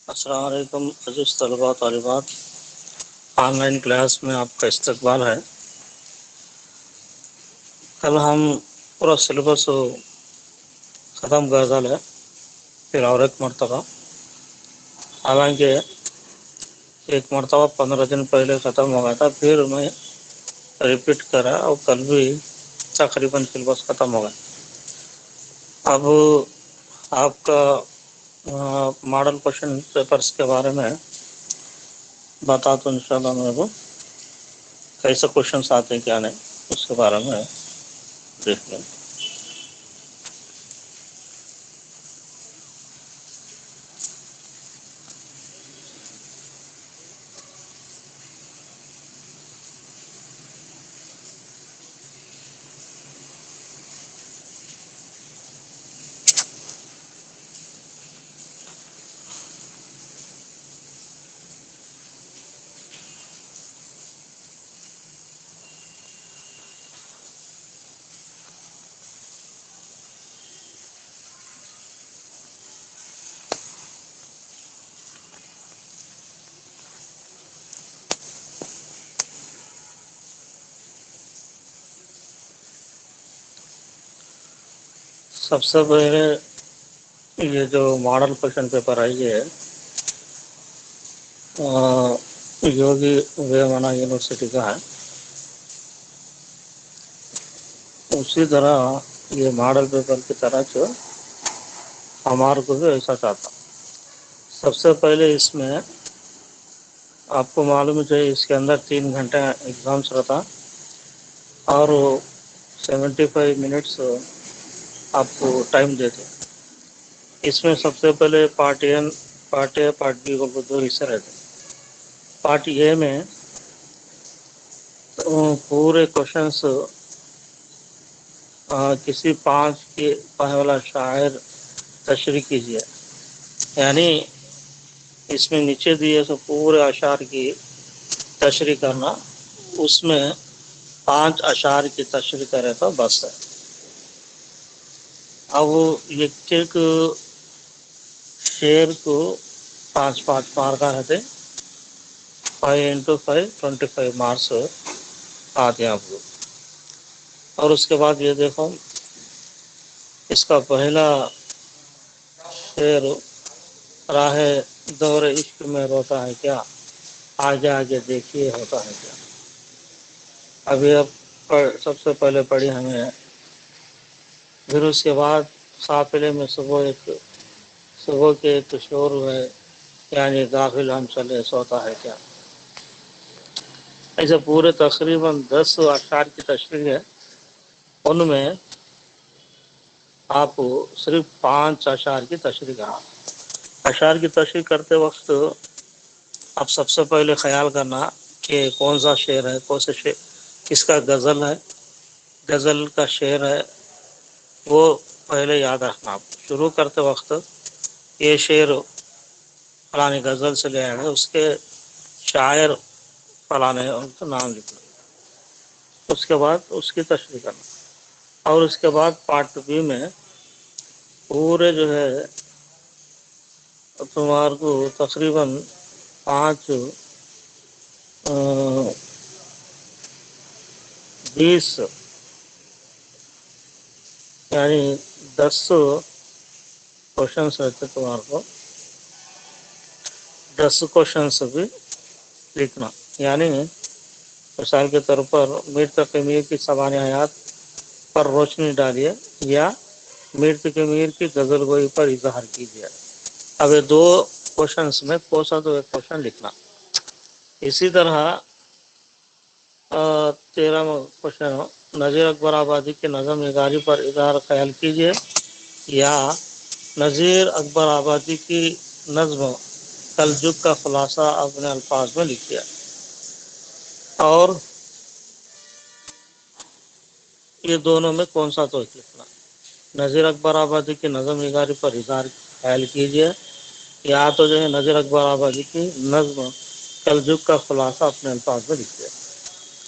السلام علیکم عزیز طلباء طالبات، آن لائن کلاس میں آپ کا استقبال ہے۔ کل ہم پورا سلیبس ختم کر ڈالے، پھر اور ایک مرتبہ، حالانکہ ایک مرتبہ 15 دن پہلے ختم ہو گیا تھا، پھر میں ریپیٹ کرا اور کل بھی تقریباً سلیبس ختم ہو گیا۔ اب آپ کا ماڈل کوشچن پیپرز کے بارے میں بتا تو انشاءاللہ میرے کو کیسے کوشچنس آتے ہیں کیا نہیں، اس کے بارے میں دیکھ لیں۔ سب سے پہلے یہ جو ماڈل کوشچن پیپر ہے یہ یوگی ویمنا یونیورسٹی کا ہے۔ اسی طرح یہ ماڈل پیپر کی طرح جو ہمارے کو بھی ایسا چاہتا۔ سب سے پہلے اس میں آپ کو معلوم ہے اس کے اندر 3 گھنٹے ایگزامس رہتا اور 75 منٹس آپ کو ٹائم دیتے۔ اس میں سب سے پہلے پارٹ اے پارٹ بی کو 2 حصے رہتے۔ پارٹ اے میں پورے کوشچنس کسی 5 کے پہلا شاعر تشریح کیجیے، یعنی اس میں نیچے دیے سو پورے اشعار کی تشریح کرنا، اس میں 5 اشعار کی تشریح کرے تو بس ہے۔ اب ایک ایک شعر کو 5 مارک رہتے، 5 × 5 25 مارکس آتے ہیں آپ کو۔ اور اس کے بعد یہ دیکھو اس کا پہلا شعر راہ دور عشق میں روتا ہے کیا، آگے آگے دیکھیے ہوتا ہے کیا۔ ابھی اب سب سے پہلے پڑھی ہمیں، پھر اس کے بعد قافلے میں صبح کے ایک شور ہے، یعنی غافل ہم چلے سوتا ہے کیا۔ ایسے پورے تقریباً 10 اشعار کی تشریح ہے، ان میں آپ صرف 5 اشعار کی تشریح کرنا۔ اشعار کی تشریح کرتے وقت اب سب سے پہلے خیال کرنا کہ کون سا شعر ہے، کون سے شعر، کس کا غزل ہے، غزل کا شعر ہے، وہ پہلے یاد رکھنا۔ آپ شروع کرتے وقت یہ شعر فلاں غزل سے لے آئے، اس کے شاعر فلاں ان کا نام لکھنا، اس کے بعد اس کی تشریح کرنا۔ اور اس کے بعد پارٹ بی میں پورے جو ہے تمہار کو تقریباً 5 20 یعنی 10 کوشچنس رہتے تمہارے کو، 10 کوشچنس بھی لکھنا۔ یعنی مثال کے طور پر میر تقی میر کی سوانح حیات پر روشنی ڈالیے یا میر تقی میر کی غزل گوئی پر اظہار کیجیے۔ اب یہ 2 کوشچنس میں کوسا تو ایک کوشچن لکھنا۔ اسی طرح 13واں کوشچن، نذیر اکبر آبادی کے نظم نگاری پر اظہار خیال کیجیے یا نذیر اکبر آبادی کی نظم کلجگ کا خلاصہ اپنے الفاظ میں لکھیے۔ اور یہ دونوں میں کون سا تو لکھنا۔ نذیر اکبر آبادی کی نظم نگاری پر اظہار خیال کیجیے یا تو جو ہے نذیر اکبر آبادی کی نظم کلجگ کا خلاصہ اپنے الفاظ میں لکھیے۔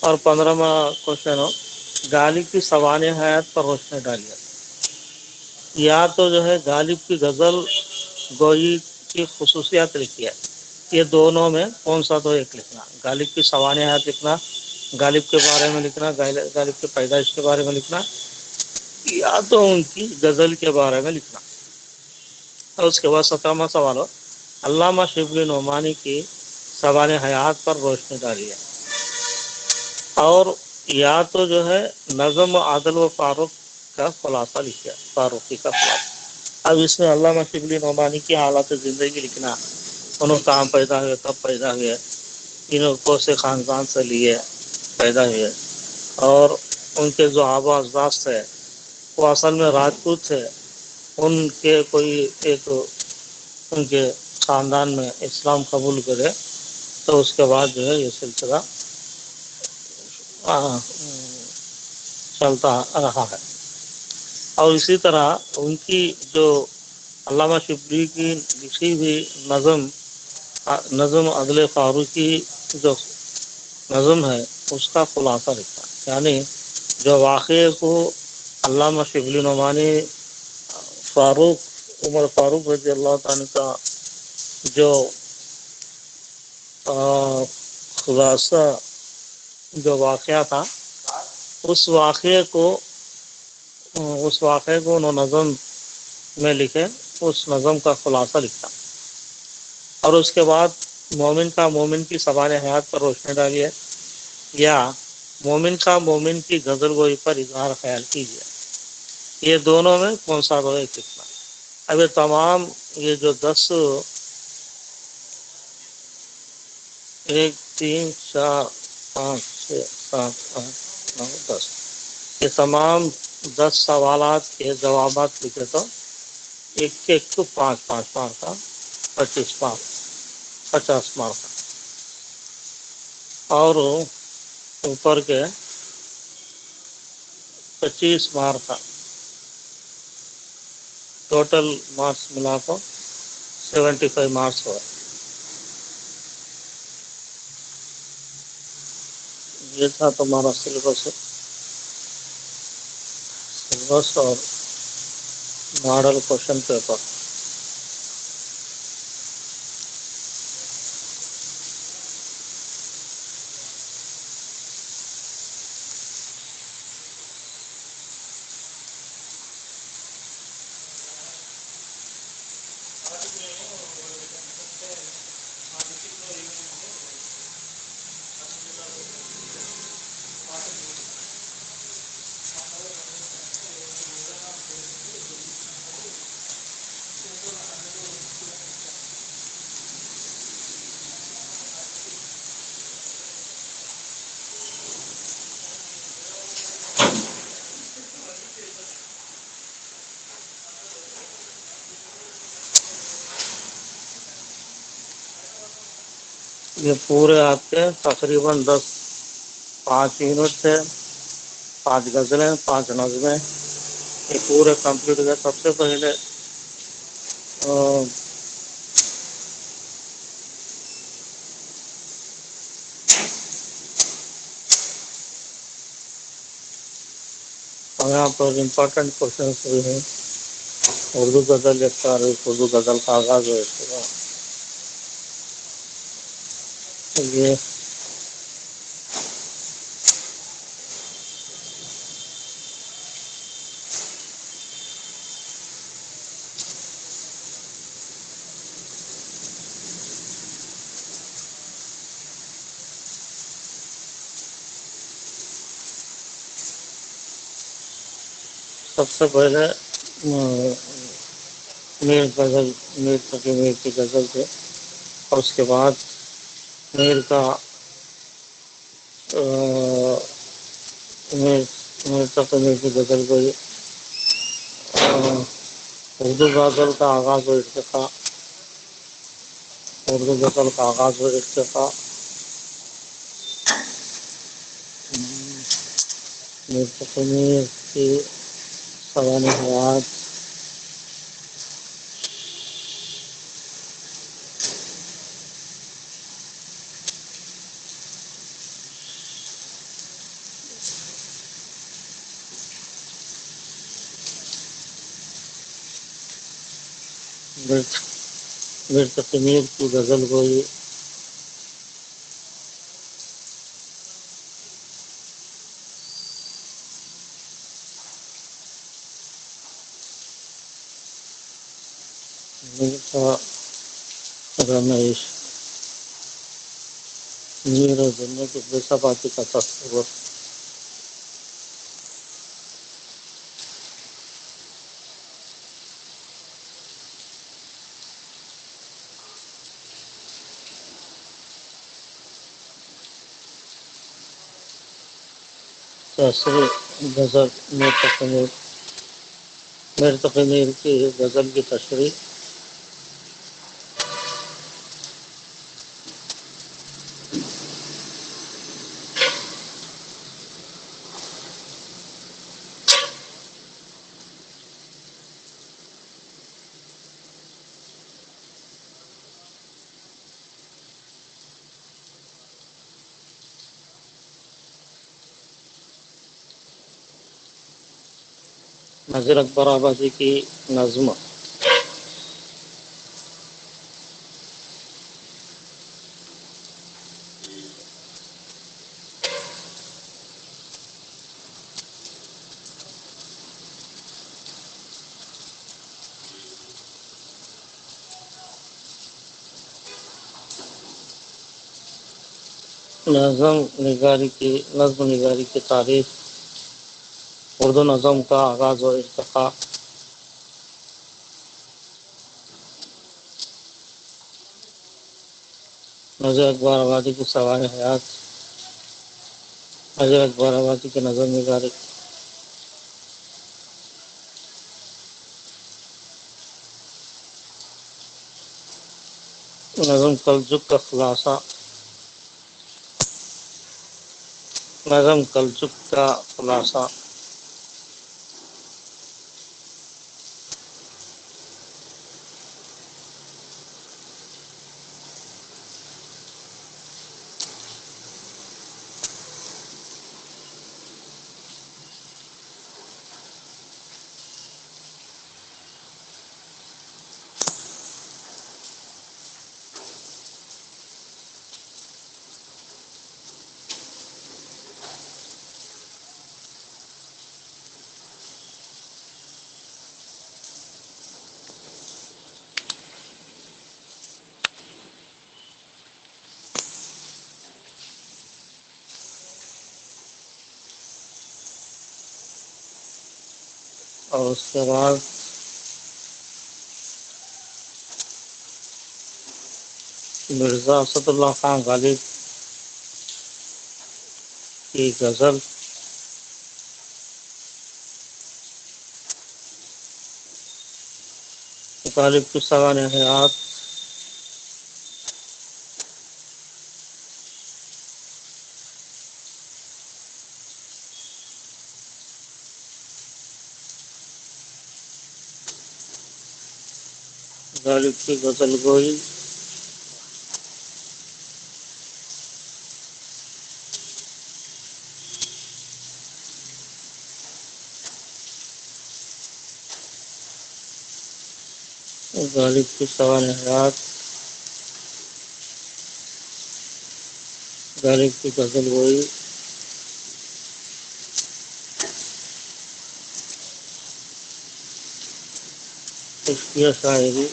اور 15واں کوشچن، غالب کی سوانح حیات پر روشنی ڈالیے، یا تو جو ہے غالب کی غزل گوئی کی خصوصیات لکھی ہے. یہ دونوں میں کون سا تو ایک لکھنا. غالب کی سوانحیات لکھنا، غالب کے بارے میں لکھنا، غالب کے پیدائش کے بارے میں لکھنا، یا تو ان کی غزل کے بارے میں لکھنا. اور اس کے بعد 17واں سوال ہو، علامہ شبلی نعمانی کی سوانح حیات پر روشنی ڈالی ہے. اور یا تو جو ہے نظم و عادل و فاروق کا خلاصہ لکھا، فاروقی کا خلاصہ. اب اس میں علامہ شبلی نعمانی کی حالات زندگی لکھنا، انہوں کہاں پیدا ہوئے، کب پیدا ہوئے، انہوں کو سے خاندان سے لیے پیدا ہوئے، اور ان کے جو آبا اجداد تھے وہ اصل میں راجپوت تھے. ان کے کوئی ایک ان کے خاندان میں اسلام قبول کرے تو اس کے بعد جو ہے یہ سلسلہ چلتا رہا ہے. اور اسی طرح ان کی جو علامہ شبلی کی لکھی ہوئی نظم عدل فاروقی جو نظم ہے اس کا خلاصہ لکھا. یعنی جو واقعے کو علامہ شبلی نعمانی عمر فاروق رضی اللہ تعالیٰ کا جو خلاصہ جو واقعہ تھا، اس واقعے کو انہوں نظم میں لکھے، اس نظم کا خلاصہ لکھا. اور اس کے بعد مومن کی سوانح حیات پر روشنی ڈالی ہے، یا مومن کی غزل گوئی پر اظہار خیال کیجیے. یہ دونوں میں کون سا رو ایک لکھنا. اب یہ تمام یہ جو 10 1 3 4 5 6 7 8 9 10 یہ تمام 10 سوالات کے جوابات لکھے تو ایک کو 5 مارک کا 25 مارک 50 مارک کا. اور اوپر کے 25 مارک کا ٹوٹل مارکس ملا کو 75 مارکس ہوا. یہ تھا تمہارا سلیبس اور ماڈل کوشچن پیپر. یہ پورے آپ کے تقریباً 5 یونٹ تھے، 5 غزلیں، 5 نظمیں، یہ پورے کمپلیٹ ہوئے. سب سے پہلے یہاں پر امپورٹنٹ کوشچنس بھی ہیں. اردو غزل ایک تاریخ، اردو غزل کا آغاز ہے. یہ سب سے پہلے میر کی غزل تھے، اور اس کے بعد میر تقی میر کی غزل کوئی اردو غزل کا آغاز و ارتقاء، اردو غزل کا آغاز و ارتقاء میر تقی میر کی سوانح حیات. مرتقی میر کی غزل گوئی، مرزا رمیش میر دنیا کی بےثباتی کا تصور، تاثر غزل مرتقی میر کی غزل کی تشریح، نذیر اکبر آبادی کی نظم، نظم نگاری کی تاریخ، اردو نظم کا آغاز و ارتقاء، نذیر اکبر آبادی کی سوانح حیات، نذیر اکبر آبادی کی نظم نگاری، نظم کلچک کا خلاصہ، نظم کلچک کا خلاصہ، اور اس کے بعد مرزا اسد اللہ خان غالب کی غزل، غالب کی سوانح حیات، غالب کی غزل گوئی، غالب کی سوانح حیات، غالب کی غزل گوئی، عشقیہ شاعری،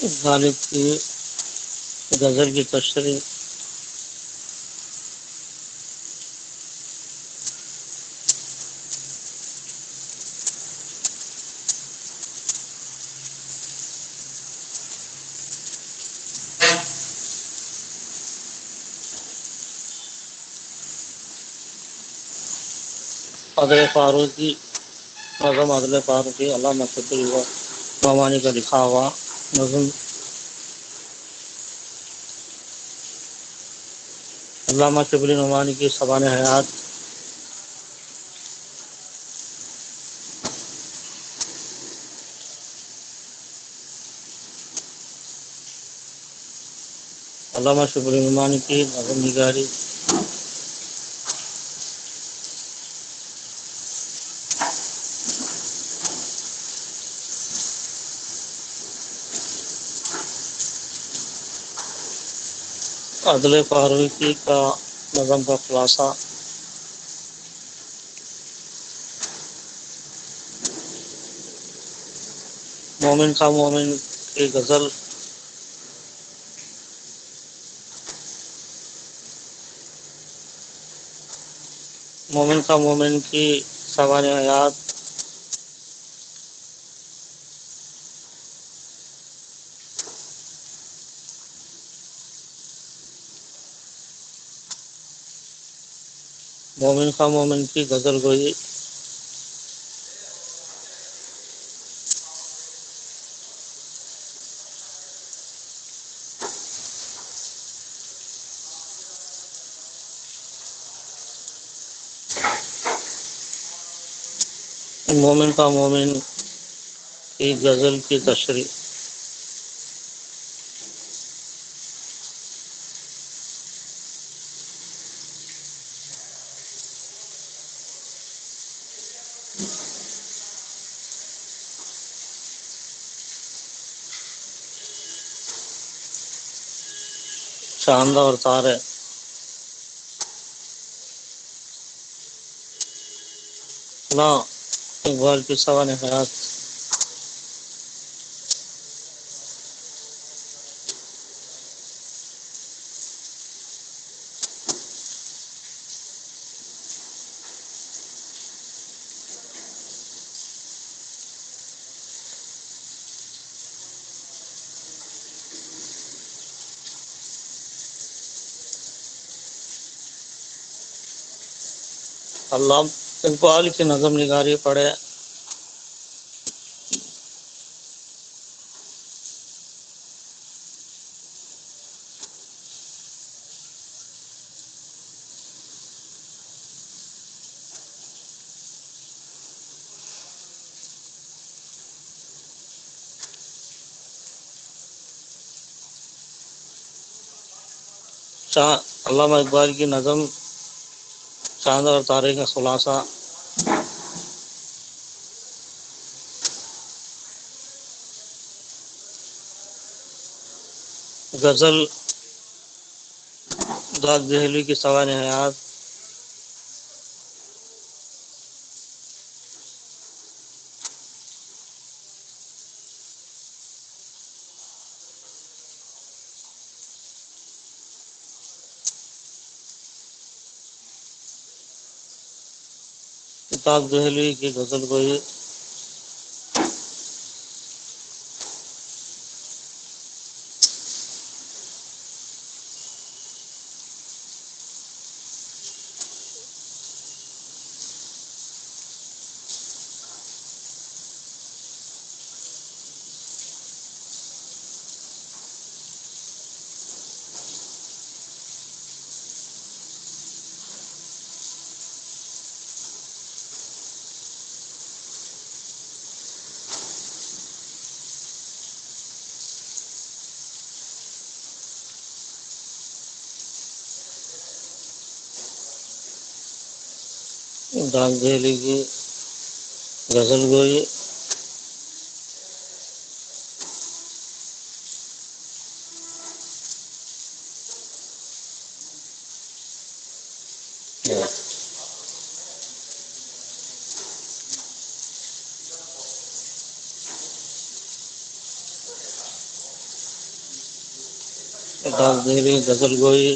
غالب کی غزل کی تشریح عدل فاروقی نظم عدل فاروقی علامہ شبلی نعمانی کا لکھا ہوا نظم علامہ شبلی نعمانی کی سوانح حیات علامہ شبلی نعمانی کی نظم نگاری عدل فاروقی کا نظم کا خلاصہ مومن کا مومن کی غزل مومن کا مومن کی سوانح حیات مومن کا مومن کی غزل گوئی مومن کا مومن کی غزل کی تشریح چاند اور تارے نا اقبال کی سوانح حیات علامہ اقبال کی نظم نگاری پڑھے علامہ اقبال کی نظم چاند اور تارے کا خلاصہ غزل داد دہلی کی سوانح حیات داد دہلی کی غزل گوئی داد دہلی کی غزل گوئی دہلی غزل گوئی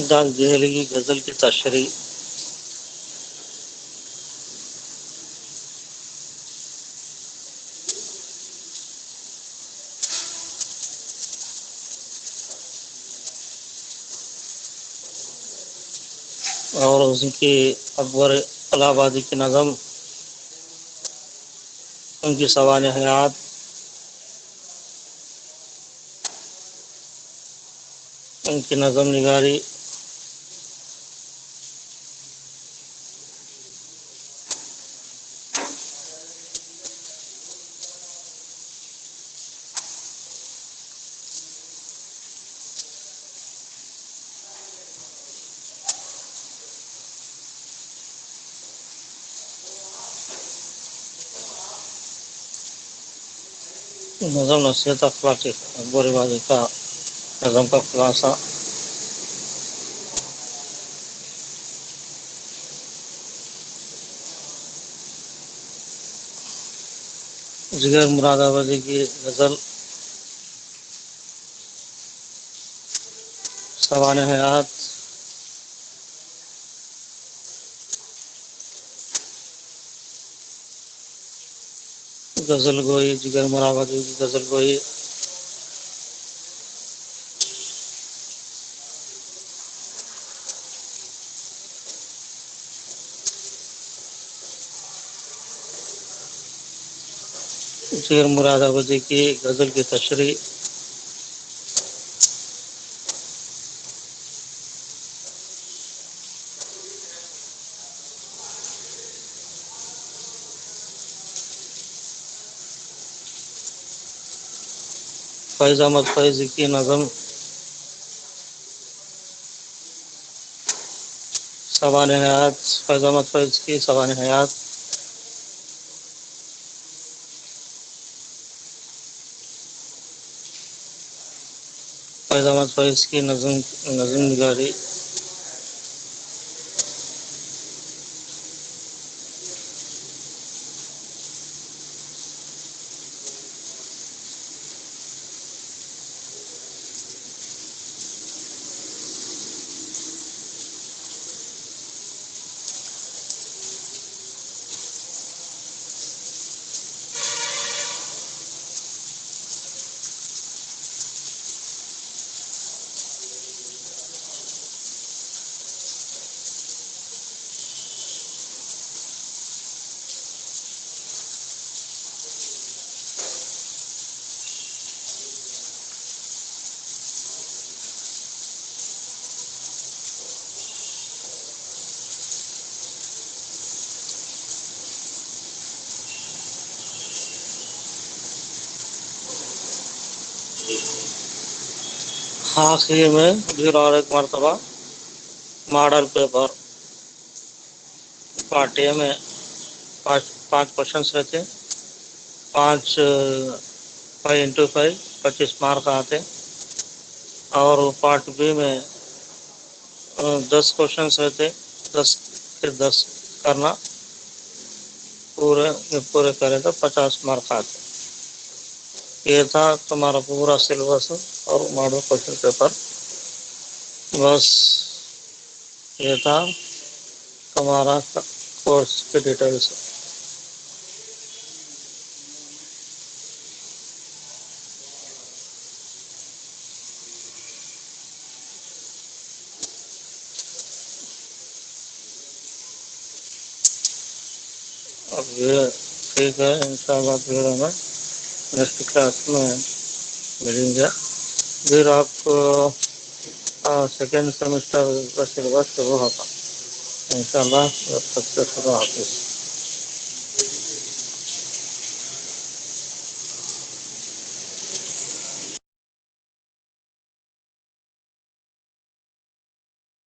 ڈاک دہلی کی غزل کی تشریح اور اس کی اکبر الہ آبادی کی نظم، ان کی سوانح حیات، ان کی نظم نگاری، نظم نصیحت اخلاقی اکبر آبادی کا نظم کا خلاصہ، جگر مراد آبادی کی غزل، سوانح حیات، غزل گوئی، جگر مراد آبادی کی غزل گوئی، جگر مراد آبادی کی غزل کی تشریح، فیض احمد فیض کی نظم، سوانح حیات، فیض احمد فیض کی سوانح حیات، فیض احمد فیض کی نظم نگاری، آخری میں پھر اور ایک مرتبہ ماڈل پیپر پارٹ اے میں پانچ کوشچنس رہتے، 5x5 25 مارک آتے، اور پارٹ بی میں 10 کوشچنس رہتے، 10 پھر 10 کرنا، پورے کرے تو 50 مارک آتے۔ یہ تھا تمہارا پورا سلیبس اور ماڈل کوشچن پیپر، بس یہ تھا تمہارا کورس کی ڈیٹیلس۔ اب یہ ٹھیک ہے، انشاءاللہ پھر ہمیں نیکسٹ کلاس میں ملیں گے۔ پھر آپ سیکنڈ سیمسٹر کا سلیبس شروع ہوتا انشاءاللہ، تب تک کے خدا حافظ۔